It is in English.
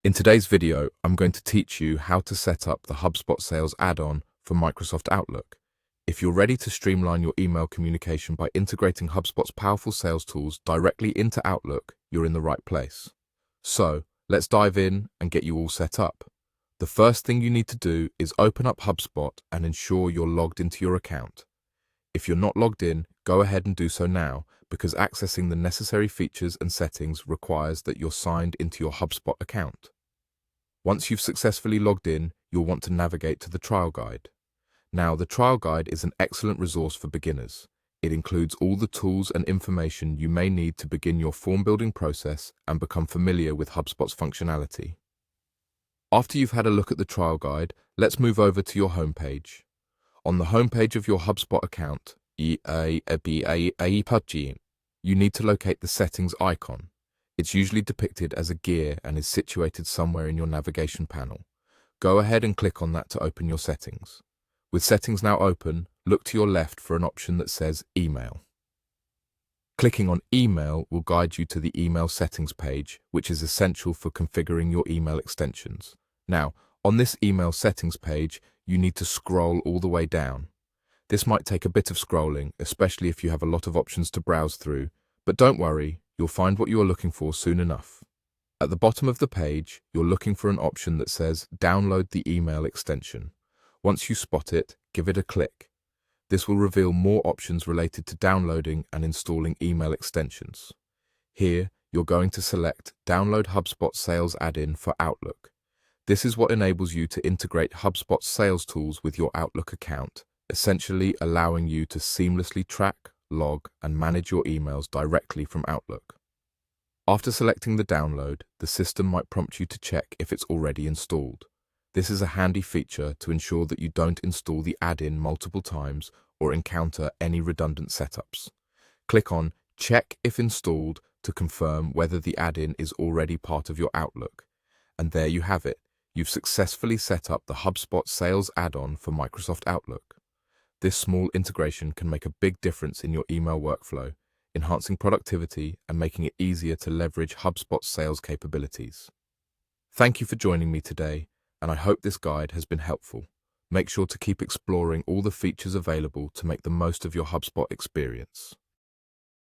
In today's video, I'm going to teach you how to set up the HubSpot Sales add-on for Microsoft Outlook. If you're ready to streamline your email communication by integrating HubSpot's powerful sales tools directly into Outlook, you're in the right place. So, let's dive in and get you all set up. The first thing you need to do is open up HubSpot and ensure you're logged into your account. If you're not logged in, go ahead and do so now, because accessing the necessary features and settings requires that you're signed into your HubSpot account. Once you've successfully logged in, you'll want to navigate to the trial guide. Now, the trial guide is an excellent resource for beginners. It includes all the tools and information you may need to begin your form building process and become familiar with HubSpot's functionality. After you've had a look at the trial guide, let's move over to your homepage. On the homepage of your HubSpot account, you need to locate the settings icon. It's usually depicted as a gear and is situated somewhere in your navigation panel. Go ahead and click on that to open your settings. With settings now open, look to your left for an option that says Email. Clicking on Email will guide you to the email settings page, which is essential for configuring your email extensions. Now, on this email settings page, you need to scroll all the way down. This might take a bit of scrolling, especially if you have a lot of options to browse through, but don't worry, you'll find what you are looking for soon enough. At the bottom of the page, you're looking for an option that says Download the email extension. Once you spot it, give it a click. This will reveal more options related to downloading and installing email extensions. Here, you're going to select Download HubSpot Sales add-in for Outlook. This is what enables you to integrate HubSpot sales tools with your Outlook account, essentially allowing you to seamlessly track, log, and manage your emails directly from Outlook. After selecting the download, the system might prompt you to check if it's already installed. This is a handy feature to ensure that you don't install the add-in multiple times or encounter any redundant setups. Click on Check if installed to confirm whether the add-in is already part of your Outlook. And there you have it. You've successfully set up the HubSpot Sales add-on for Microsoft Outlook. This small integration can make a big difference in your email workflow, enhancing productivity and making it easier to leverage HubSpot's sales capabilities. Thank you for joining me today, and I hope this guide has been helpful. Make sure to keep exploring all the features available to make the most of your HubSpot experience.